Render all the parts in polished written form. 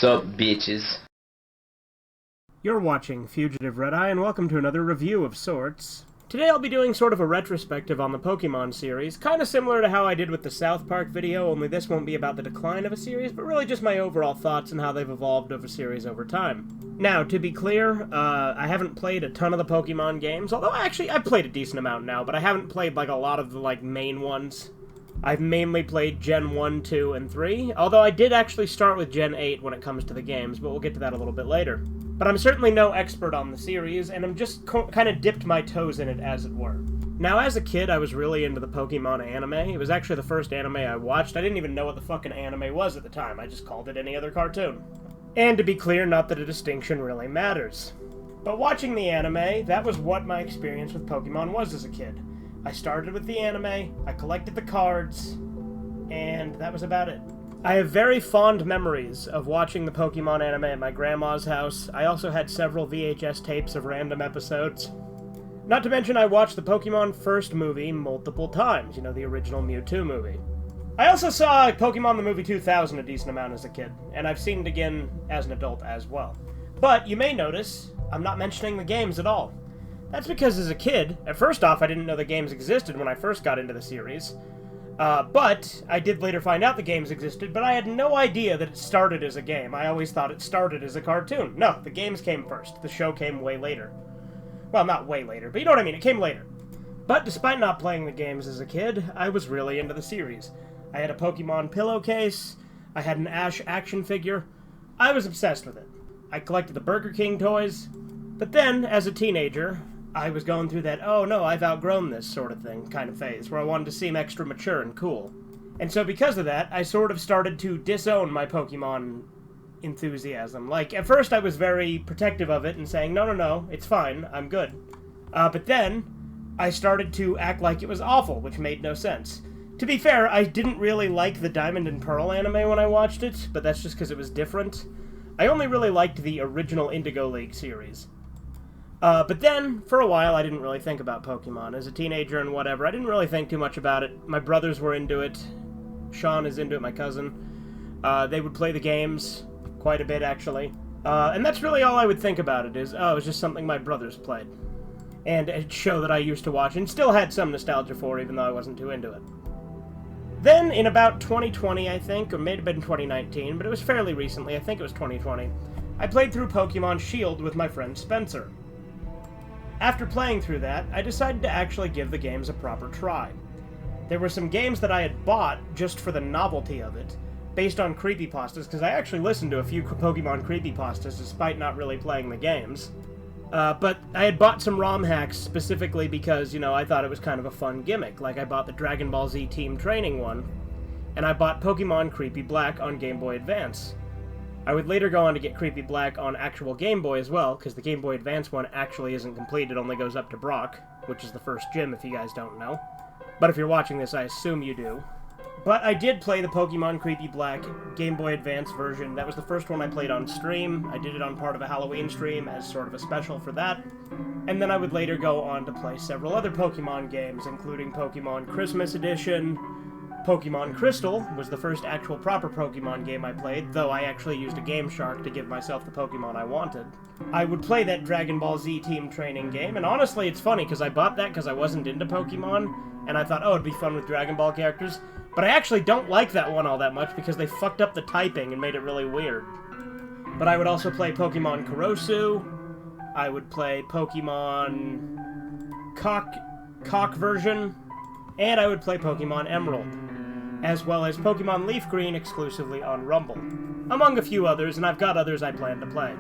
Sup, bitches? You're watching Fugitive Red-Eye, and welcome to another review of sorts. Today I'll be doing sort of a retrospective on the Pokemon series, kind of similar to how I did with the South Park video, only this won't be about the decline of a series, but really just my overall thoughts and how they've evolved over series over time. Now, to be clear, I haven't played a ton of the Pokemon games, although actually I've played a decent amount now, but I haven't played like a lot of the main ones. I've mainly played Gen 1, 2, and 3, although I did actually start with Gen 8 when it comes to the games, but we'll get to that a little bit later. But I'm certainly no expert on the series, and I'm just kind of dipped my toes in it, as it were. Now, as a kid, I was really into the Pokemon anime. It was actually the first anime I watched. I didn't even know what the fucking anime was at the time. I just called it any other cartoon. And to be clear, not that a distinction really matters. But watching the anime, that was what my experience with Pokemon was as a kid. I started with the anime, I collected the cards, and that was about it. I have very fond memories of watching the Pokemon anime at my grandma's house. I also had several VHS tapes of random episodes. Not to mention I watched the Pokemon first movie multiple times, you know, the original Mewtwo movie. I also saw Pokemon the movie 2000 a decent amount as a kid, and I've seen it again as an adult as well. But you may notice, I'm not mentioning the games at all. That's because as a kid, first off, I didn't know the games existed when I first got into the series. But I did later find out the games existed, but I had no idea that it started as a game. I always thought it started as a cartoon. No, the games came first. The show came way later. Well, not way later, but you know what I mean, it came later. But despite not playing the games as a kid, I was really into the series. I had a Pokemon pillowcase, I had an Ash action figure. I was obsessed with it. I collected the Burger King toys, but then, as a teenager, I was going through that, oh no, I've outgrown this sort of thing kind of phase, where I wanted to seem extra mature and cool. And so because of that, I sort of started to disown my Pokemon enthusiasm. Like, at first I was very protective of it and saying, no, it's fine, I'm good. But then, I started to act like it was awful, which made no sense. To be fair, I didn't really like the Diamond and Pearl anime when I watched it, but that's just because it was different. I only really liked the original Indigo League series. But then, for a while, I didn't really think about Pokemon. As a teenager and whatever, I didn't really think too much about it. My brothers were into it. Sean is into it, my cousin. They would play the games quite a bit, actually. And that's really all I would think about it, is, oh, it's just something my brothers played. And a show that I used to watch and still had some nostalgia for, even though I wasn't too into it. Then, in about 2020, I think, or may have been 2019, but it was fairly recently, I think it was 2020, I played through Pokemon Shield with my friend Spencer. After playing through that, I decided to actually give the games a proper try. There were some games that I had bought just for the novelty of it, based on creepypastas, because I actually listened to a few Pokemon creepypastas despite not really playing the games. But I had bought some ROM hacks specifically because, you know, I thought it was kind of a fun gimmick. Like, I bought the Dragon Ball Z Team Training one, and I bought Pokemon Creepy Black on Game Boy Advance. I would later go on to get Creepy Black on actual Game Boy as well, because the Game Boy Advance one actually isn't complete, it only goes up to Brock, which is the first gym if you guys don't know. But if you're watching this, I assume you do. But I did play the Pokemon Creepy Black Game Boy Advance version. That was the first one I played on stream. I did it on part of a Halloween stream as sort of a special for that. And then I would later go on to play several other Pokemon games, including Pokemon Christmas Edition. Pokemon Crystal was the first actual proper Pokemon game I played, though I actually used a Game Shark to give myself the Pokemon I wanted. I would play that Dragon Ball Z Team Training game, and honestly it's funny because I bought that because I wasn't into Pokemon, and I thought, oh, it'd be fun with Dragon Ball characters, but I actually don't like that one all that much because they fucked up the typing and made it really weird. But I would also play Pokemon Kurosu, I would play Pokemon Cock version, and I would play Pokemon Emerald, as well as Pokemon Leaf Green exclusively on Rumble, among a few others, and I've got others I plan to play.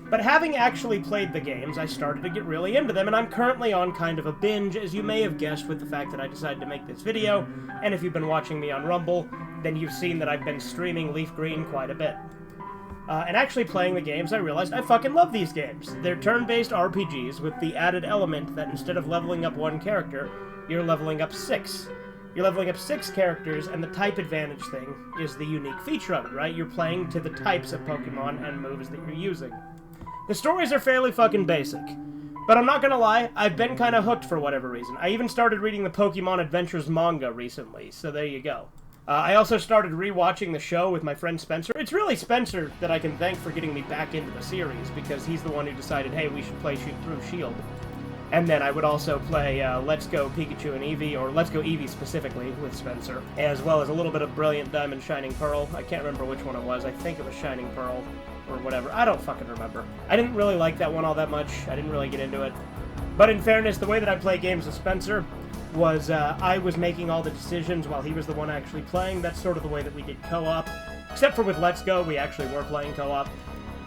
But having actually played the games, I started to get really into them, and I'm currently on kind of a binge, as you may have guessed with the fact that I decided to make this video, and if you've been watching me on Rumble, then you've seen that I've been streaming Leaf Green quite a bit. And actually playing the games, I realized I fucking love these games. They're turn-based RPGs with the added element that instead of leveling up one character, you're leveling up 6. You're leveling up 6 characters, and the type advantage thing is the unique feature of it, right? You're playing to the types of Pokemon and moves that you're using. The stories are fairly fucking basic, but I'm not gonna lie, I've been kinda hooked for whatever reason. I even started reading the Pokemon Adventures manga recently, so there you go. I also started rewatching the show with my friend Spencer. It's really Spencer that I can thank for getting me back into the series, because he's the one who decided, hey, we should play through S.H.I.E.L.D. And then I would also play Let's Go Pikachu and Eevee, or Let's Go Eevee specifically, with Spencer, as well as a little bit of Brilliant Diamond Shining Pearl. I can't remember which one it was. I think it was Shining Pearl, or whatever. I don't fucking remember. I didn't really like that one all that much. I didn't really get into it. But in fairness, the way that I play games with Spencer was I was making all the decisions while he was the one actually playing. That's sort of the way that we did co-op. Except for with Let's Go, we actually were playing co-op.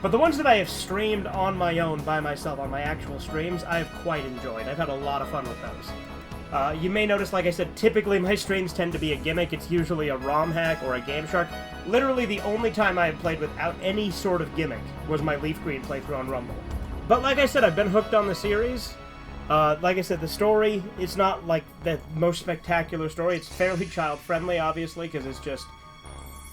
But the ones that I have streamed on my own, by myself, on my actual streams, I have quite enjoyed. I've had a lot of fun with those. You may notice, like I said, typically my streams tend to be a gimmick. It's usually a ROM hack or a Game Shark. Literally the only time I have played without any sort of gimmick was my Leaf Green playthrough on Rumble. But like I said, I've been hooked on the series. Like I said, the story is not like the most spectacular story. It's fairly child-friendly, obviously, because it's just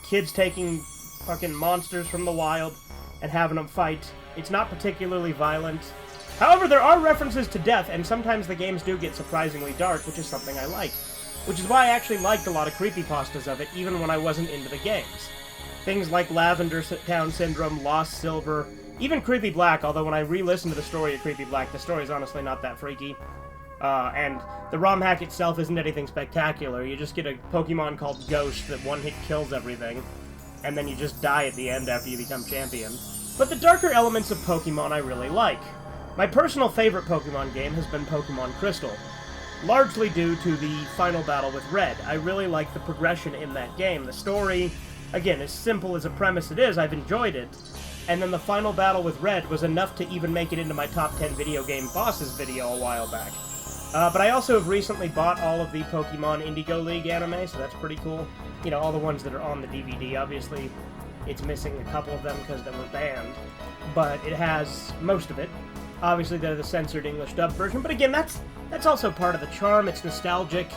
kids taking fucking monsters from the wild and having them fight. It's not particularly violent. However, there are references to death, and sometimes the games do get surprisingly dark, which is something I like. Which is why I actually liked a lot of creepypastas of it, even when I wasn't into the games. Things like Lavender Town Syndrome, Lost Silver, even Creepy Black, although when I re-listen to the story of Creepy Black, the story is honestly not that freaky. And the ROM hack itself isn't anything spectacular. You just get a Pokemon called Ghost that one-hit kills everything, and then you just die at the end after you become champion. But the darker elements of Pokemon I really like. My personal favorite Pokemon game has been Pokemon Crystal, largely due to the final battle with Red. I really like the progression in that game. The story, again, as simple as a premise it is, I've enjoyed it. And then the final battle with Red was enough to even make it into my top 10 video game bosses video a while back. But I also have recently bought all of the Pokemon Indigo League anime, so that's pretty cool. You know, all the ones that are on the DVD. Obviously, it's missing a couple of them because they were banned, but it has most of it. Obviously, they're the censored English dub version, but again, that's also part of the charm. It's nostalgic.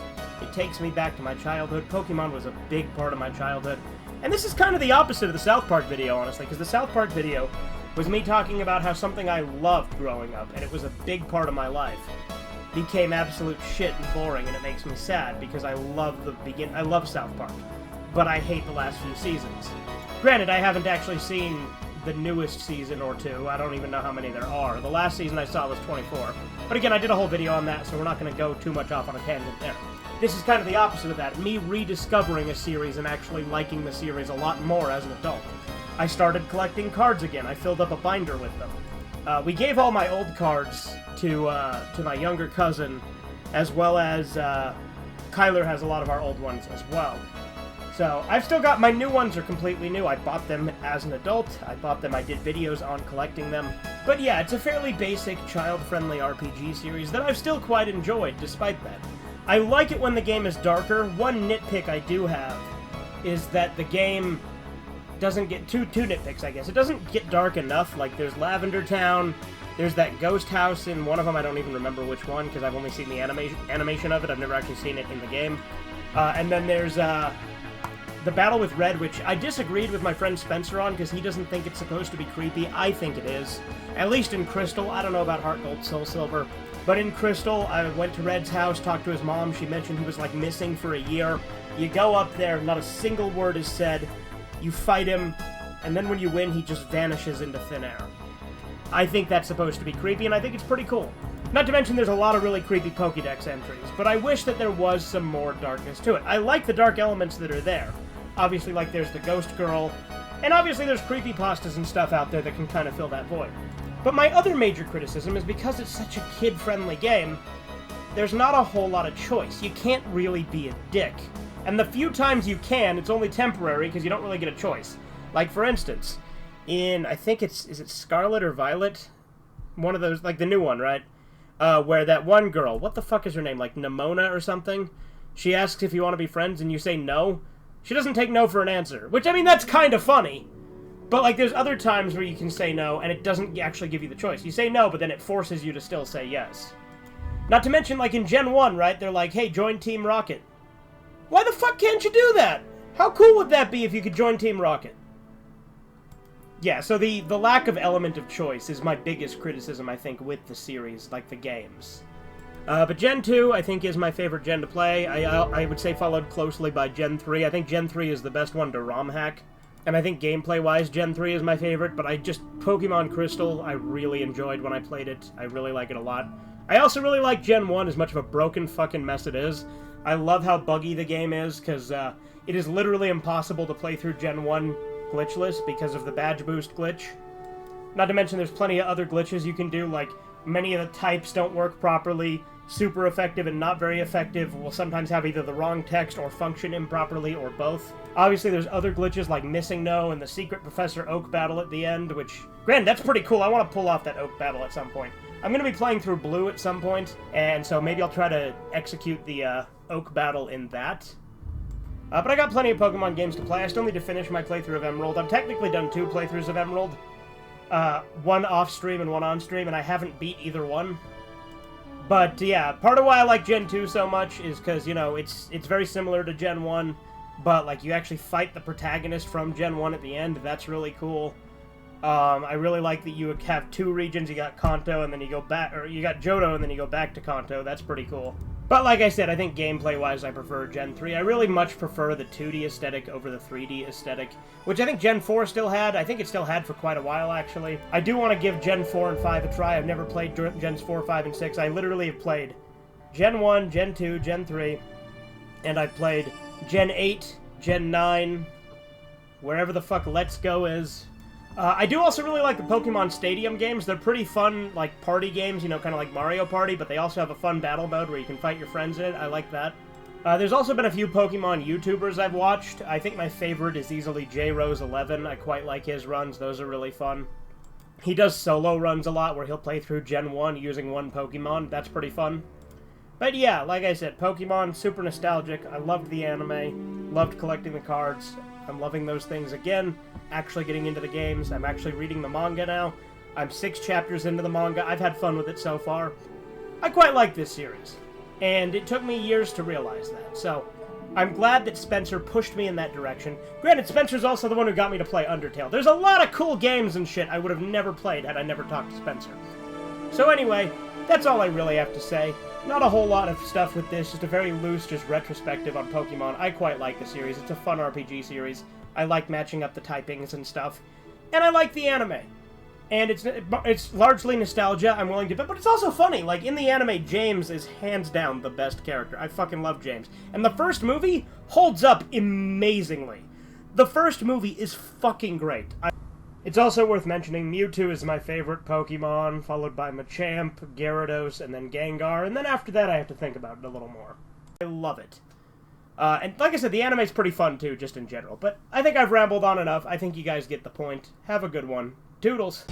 It takes me back to my childhood. Pokemon was a big part of my childhood. And this is kind of the opposite of the South Park video, honestly, because the South Park video was me talking about how something I loved growing up, and it was a big part of my life, became absolute shit and boring, and it makes me sad, because I love I love South Park, but I hate the last few seasons. Granted, I haven't actually seen the newest season or two. I don't even know how many there are. The last season I saw was 24. But again, I did a whole video on that, so we're not going to go too much off on a tangent there. This is kind of the opposite of that, me rediscovering a series and actually liking the series a lot more as an adult. I started collecting cards again. I filled up a binder with them. We gave all my old cards to my younger cousin, as well as Kyler has a lot of our old ones as well. So, I've still got, my new ones are completely new. I bought them as an adult. I did videos on collecting them. But yeah, it's a fairly basic, child-friendly RPG series that I've still quite enjoyed, despite that. I like it when the game is darker. One nitpick I do have is that the game doesn't get, two nitpicks, I guess. It doesn't get dark enough. Like, there's Lavender Town, there's that ghost house in one of them. I don't even remember which one, because I've only seen the animation of it. I've never actually seen it in the game. And then there's, the battle with Red, which I disagreed with my friend Spencer on, because he doesn't think it's supposed to be creepy. I think it is. At least in Crystal. I don't know about Heart Gold, Soul Silver. But in Crystal, I went to Red's house, talked to his mom. She mentioned he was, like, missing for a year. You go up there, not a single word is said. You fight him, and then when you win, he just vanishes into thin air. I think that's supposed to be creepy, and I think it's pretty cool. Not to mention there's a lot of really creepy Pokédex entries, but I wish that there was some more darkness to it. I like the dark elements that are there. Obviously, like, there's the Ghost Girl, and obviously there's creepypastas and stuff out there that can kind of fill that void. But my other major criticism is because it's such a kid-friendly game, there's not a whole lot of choice. You can't really be a dick. And the few times you can, it's only temporary because you don't really get a choice. Like, for instance, in, I think is it Scarlet or Violet? One of those, like the new one, right? Where that one girl, what the fuck is her name? Like Nimona or something? She asks if you want to be friends and you say no. She doesn't take no for an answer. Which, I mean, that's kind of funny. But, like, there's other times where you can say no, and it doesn't actually give you the choice. You say no, but then it forces you to still say yes. Not to mention, like, in Gen 1, right, they're like, hey, join Team Rocket. Why the fuck can't you do that? How cool would that be if you could join Team Rocket? Yeah, so the lack of element of choice is my biggest criticism, I think, with the series, like the games. But Gen 2, I think, is my favorite gen to play. I would say followed closely by Gen 3. I think Gen 3 is the best one to ROM hack. And I think gameplay-wise, Gen 3 is my favorite, but Pokemon Crystal, I really enjoyed when I played it. I really like it a lot. I also really like Gen 1, as much of a broken fucking mess it is. I love how buggy the game is, because it is literally impossible to play through Gen 1 glitchless because of the badge boost glitch. Not to mention there's plenty of other glitches you can do, like many of the types don't work properly, super effective and not very effective will sometimes have either the wrong text or function improperly, or both. Obviously there's other glitches like Missing No and the secret Professor Oak battle at the end, which, granted, that's pretty cool. I want to pull off that Oak battle at some point. I'm going to be playing through Blue at some point, and so maybe I'll try to execute the Oak battle in that. But I got plenty of Pokemon games to play. I still need to finish my playthrough of Emerald. I've technically done 2 playthroughs of Emerald. One off-stream and one on-stream, and I haven't beat either one. But, yeah, part of why I like Gen 2 so much is because, you know, it's very similar to Gen 1, but, like, you actually fight the protagonist from Gen 1 at the end. That's really cool. I really like that you have 2 regions. You got Kanto, and then you go back, or you got Johto, and then you go back to Kanto. That's pretty cool. But like I said, I think gameplay-wise I prefer Gen 3. I really much prefer the 2D aesthetic over the 3D aesthetic, which I think Gen 4 still had. I think it still had for quite a while, actually. I do want to give Gen 4 and 5 a try. I've never played Gens 4, 5, and 6. I literally have played Gen 1, Gen 2, Gen 3, and I've played Gen 8, Gen 9, wherever the fuck Let's Go is. I do also really like the Pokemon Stadium games. They're pretty fun, like, party games, you know, kind of like Mario Party, but they also have a fun battle mode where you can fight your friends in it. I like that. There's also been a few Pokemon YouTubers I've watched. I think my favorite is easily JRose11. I quite like his runs. Those are really fun. He does solo runs a lot where he'll play through Gen 1 using one Pokemon. That's pretty fun. But yeah, like I said, Pokemon, super nostalgic. I loved the anime, loved collecting the cards. I'm loving those things again, actually getting into the games. I'm actually reading the manga now. I'm 6 chapters into the manga. I've had fun with it so far. I quite like this series, and it took me years to realize that, so I'm glad that Spencer pushed me in that direction. Granted, Spencer's also the one who got me to play Undertale. There's a lot of cool games and shit I would have never played had I never talked to Spencer. So anyway, that's all I really have to say. Not a whole lot of stuff with this, just a very loose, just retrospective on Pokemon. I quite like the series. It's a fun RPG series. I like matching up the typings and stuff. And I like the anime. And it's largely nostalgia, I'm willing to bet, but it's also funny. Like, in the anime, James is hands down the best character. I fucking love James. And the first movie holds up amazingly. The first movie is fucking great. It's also worth mentioning, Mewtwo is my favorite Pokemon, followed by Machamp, Gyarados, and then Gengar, and then after that I have to think about it a little more. I love it. And like I said, the anime's pretty fun too, just in general, but I think I've rambled on enough. I think you guys get the point. Have a good one. Toodles.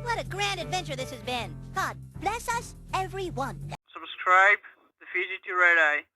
What a grand adventure this has been. God bless us, everyone. Subscribe to Fugitive Red Eye.